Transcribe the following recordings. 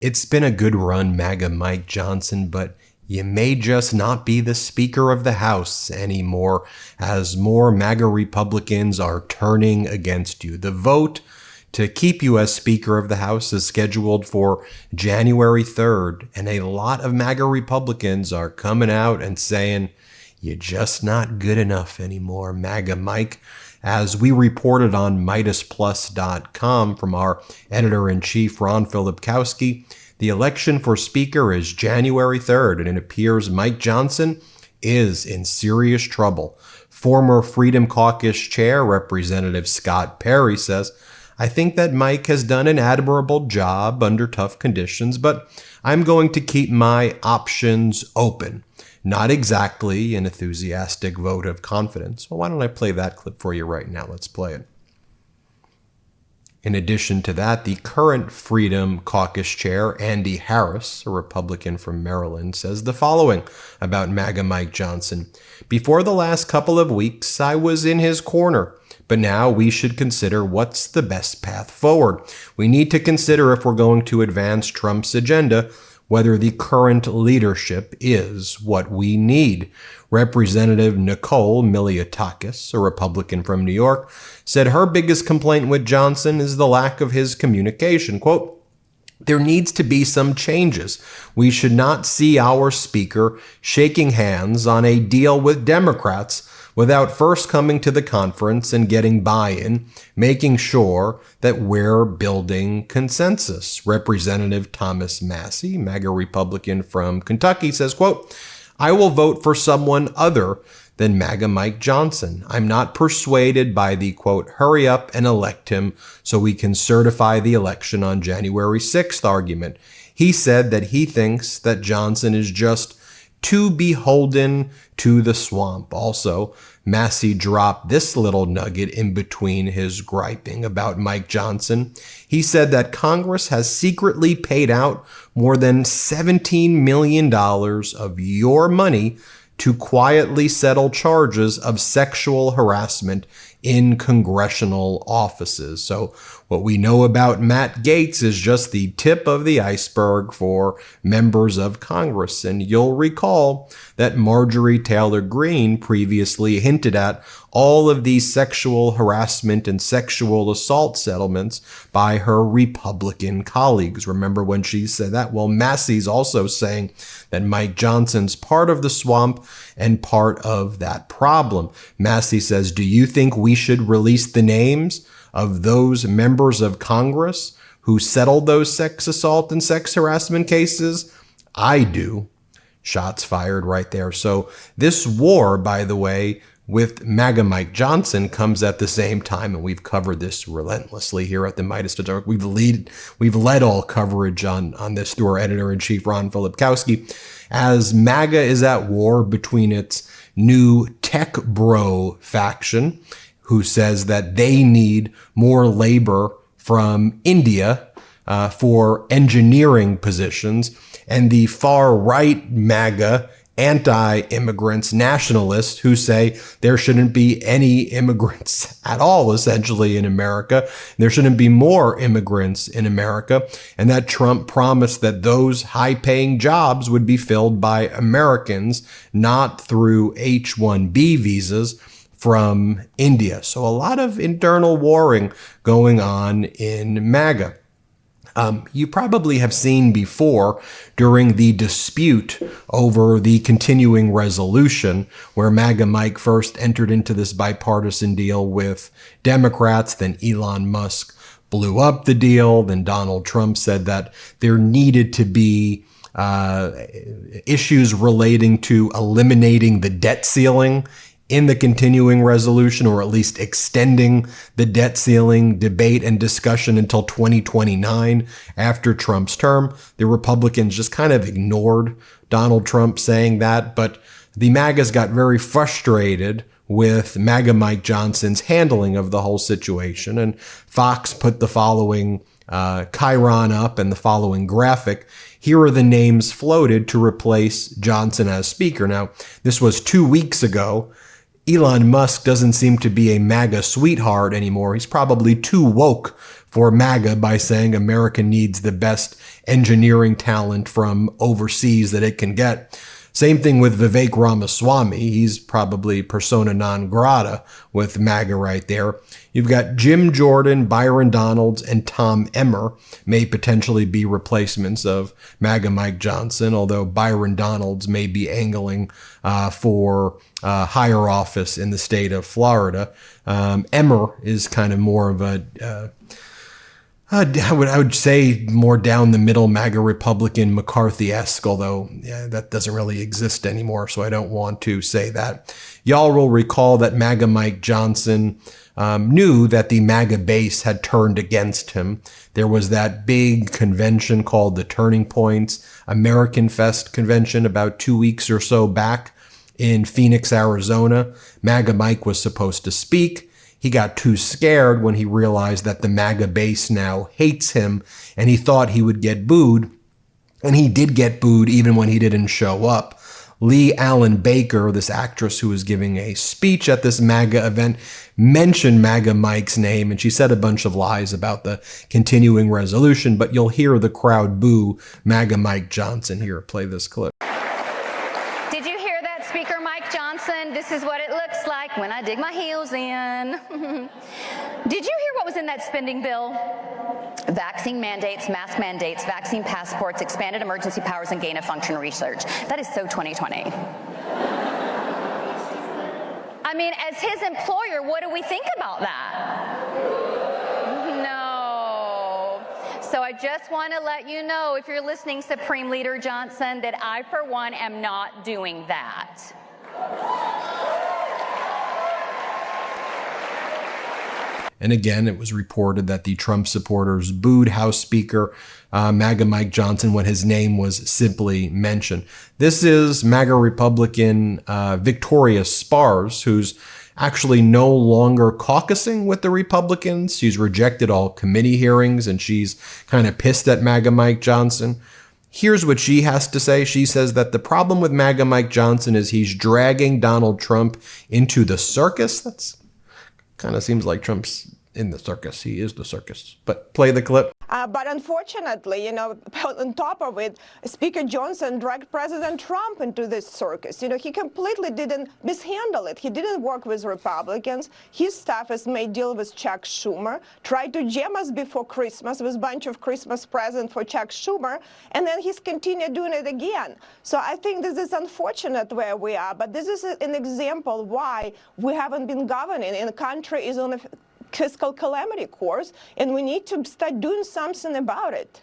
It's been a good run, MAGA Mike Johnson, but you may just not be the Speaker of the House anymore, as more MAGA Republicans are turning against you. The vote to keep you as Speaker of the House is scheduled for January 3rd, and a lot of MAGA Republicans are coming out and saying, you're just not good enough anymore, MAGA Mike. As we reported on MeidasPlus.com from our editor-in-chief, Ron Filipkowski, the election for Speaker is January 3rd, and it appears Mike Johnson is in serious trouble. Former Freedom Caucus Chair, Representative Scott Perry, says, I think that Mike has done an admirable job under tough conditions, but I'm going to keep my options open. Not exactly an enthusiastic vote of confidence. Well, why don't I play that clip for you right now? Let's play it. In addition to that, the current Freedom Caucus Chair, Andy Harris, a Republican from Maryland, says the following about MAGA Mike Johnson. Before the last couple of weeks, I was in his corner. But now we should consider what's the best path forward. We need to consider if we're going to advance Trump's agenda, whether the current leadership is what we need. Representative Nicole Miliatakis, a Republican from New York, said her biggest complaint with Johnson is the lack of his communication. Quote, there needs to be some changes. We should not see our speaker shaking hands on a deal with Democrats without first coming to the conference and getting buy-in, making sure that we're building consensus. Representative Thomas Massie, MAGA Republican from Kentucky, says, quote, I will vote for someone other than MAGA Mike Johnson. I'm not persuaded by the, quote, hurry up and elect him so we can certify the election on January 6th argument. He said that he thinks that Johnson is just too beholden to the swamp. Also, Massie dropped this little nugget in between his griping about Mike Johnson. He said that Congress has secretly paid out more than $17 million of your money to quietly settle charges of sexual harassment in congressional offices. So what we know about Matt Gaetz is just the tip of the iceberg for members of Congress. And you'll recall that Marjorie Taylor Greene previously hinted at all of these sexual harassment and sexual assault settlements by her Republican colleagues. Remember when she said that? Well, Massie's also saying that Mike Johnson's part of the swamp and part of that problem. Massie says, do you think we should release the names of those members of Congress who settled those sex assault and sex harassment cases? I do. Shots fired right there. So this war, by the way, with MAGA Mike Johnson comes at the same time, and we've covered this relentlessly here at the MeidasTouch. We've led all coverage on this through our editor-in-chief, Ron Filipkowski, as MAGA is at war between its new tech bro faction, who says that they need more labor from India for engineering positions, and the far-right MAGA anti-immigrants nationalists who say there shouldn't be any immigrants at all, essentially, in America. There shouldn't be more immigrants in America, and that Trump promised that those high-paying jobs would be filled by Americans, not through H-1B visas from India. So a lot of internal warring going on in MAGA. You probably have seen before during the dispute over the continuing resolution where MAGA Mike first entered into this bipartisan deal with Democrats, then Elon Musk blew up the deal, then Donald Trump said that there needed to be issues relating to eliminating the debt ceiling in the continuing resolution, or at least extending the debt ceiling debate and discussion until 2029 after Trump's term. The Republicans just kind of ignored Donald Trump saying that, but the MAGAs got very frustrated with MAGA Mike Johnson's handling of the whole situation, and Fox put the following chyron up and the following graphic. Here are the names floated to replace Johnson as Speaker. Now, this was 2 weeks ago. Elon Musk doesn't seem to be a MAGA sweetheart anymore. He's probably too woke for MAGA by saying America needs the best engineering talent from overseas that it can get. Same thing with Vivek Ramaswamy. He's probably persona non grata with MAGA right there. You've got Jim Jordan, Byron Donalds, and Tom Emmer may potentially be replacements of MAGA Mike Johnson, although Byron Donalds may be angling for higher office in the state of Florida. Emmer is kind of more of a I would say more down the middle MAGA Republican McCarthy-esque, although that doesn't really exist anymore, so I don't want to say that. Y'all will recall that MAGA Mike Johnson knew that the MAGA base had turned against him. There was that big convention called the Turning Points American Fest convention about 2 weeks or so back in Phoenix, Arizona. MAGA Mike was supposed to speak. He got too scared when he realized that the MAGA base now hates him, and he thought he would get booed, and he did get booed even when he didn't show up. Lee Allen Baker, this actress who was giving a speech at this MAGA event, mentioned MAGA Mike's name, and she said a bunch of lies about the continuing resolution, but you'll hear the crowd boo MAGA Mike Johnson. Here, play this clip. Did you hear that, Speaker Mike Johnson? This is what it looks like when I dig my heels in. Did you hear what was in that spending bill? Vaccine mandates, mask mandates, vaccine passports, expanded emergency powers, and gain-of-function research. That is so 2020. I mean, as his employer, what do we think about that? No. So I just want to let you know, if you're listening, Supreme Leader Johnson, that I, for one, am not doing that. And again, it was reported that the Trump supporters booed House Speaker MAGA Mike Johnson when his name was simply mentioned. This is MAGA Republican Victoria Spars, who's actually no longer caucusing with the Republicans. She's rejected all committee hearings, and she's kind of pissed at MAGA Mike Johnson. Here's what she has to say. She says that the problem with MAGA Mike Johnson is he's dragging Donald Trump into the circus. That's kind of seems like Trump's in the circus. He is the circus. But play the clip. But unfortunately, on top of it, Speaker Johnson dragged President Trump into this circus. He completely didn't mishandle it. He didn't work with Republicans. His staff has made deal with Chuck Schumer, tried to jam us before Christmas with a bunch of Christmas presents for Chuck Schumer, and then he's continued doing it again. So I think this is unfortunate where we are, but this is an example why we haven't been governing, and the country is on a fiscal calamity course, and we need to start doing something about it.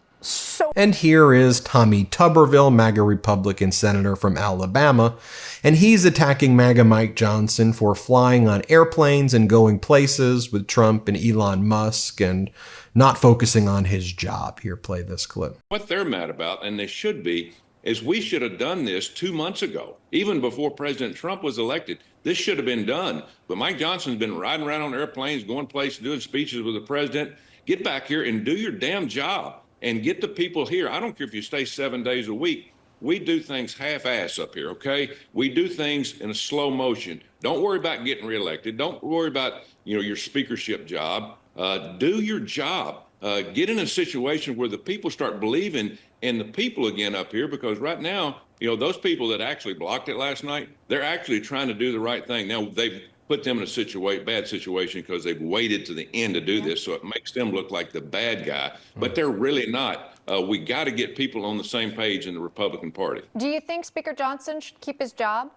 And here is Tommy Tuberville, MAGA Republican senator from Alabama, and he's attacking MAGA Mike Johnson for flying on airplanes and going places with Trump and Elon Musk and not focusing on his job. Here, play this clip. What they're mad about, and they should be, is we should have done this 2 months ago, even before President Trump was elected. This should have been done. But Mike Johnson's been riding around on airplanes, going places, doing speeches with the president. Get back here and do your damn job and get the people here. I don't care if you stay 7 days a week. We do things half-ass up here, okay? We do things in a slow motion. Don't worry about getting reelected. Don't worry about, your speakership job. Do your job. Get in a situation where the people start believing in the people again up here, because right now, those people that actually blocked it last night, they're actually trying to do the right thing. Now, they've put them in a bad situation because they've waited to the end to do this, so it makes them look like the bad guy, but they're really not. We got to get people on the same page in the Republican Party. Do you think Speaker Johnson should keep his job?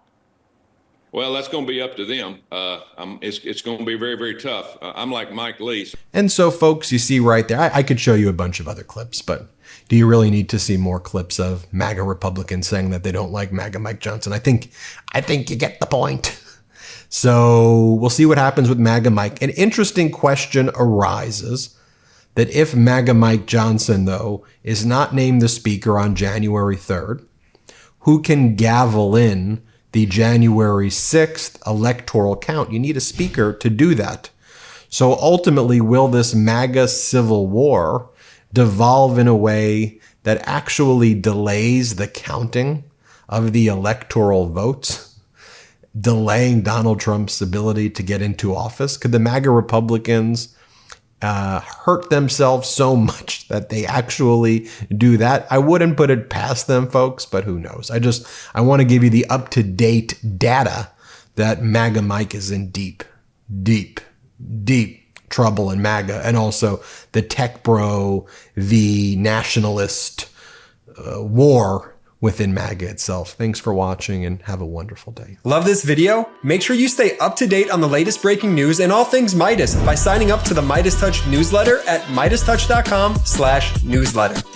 Well, that's going to be up to them. It's going to be very, very tough. I'm like Mike Lee. And so, folks, you see right there, I could show you a bunch of other clips, but do you really need to see more clips of MAGA Republicans saying that they don't like MAGA Mike Johnson? I think you get the point. So we'll see what happens with MAGA Mike. An interesting question arises that if MAGA Mike Johnson, though, is not named the speaker on January 3rd, who can gavel in the January 6th electoral count? You need a speaker to do that. So ultimately, will this MAGA civil war devolve in a way that actually delays the counting of the electoral votes, delaying Donald Trump's ability to get into office? Could the MAGA Republicans hurt themselves so much that they actually do that. I wouldn't put it past them, folks, but who knows? I want to give you the up-to-date data that MAGA Mike is in deep trouble in MAGA, and also the tech bro, the nationalist war within MAGA itself. Thanks for watching and have a wonderful day. Love this video? Make sure you stay up to date on the latest breaking news and all things Midas by signing up to the MeidasTouch newsletter at MeidasTouch.com/newsletter.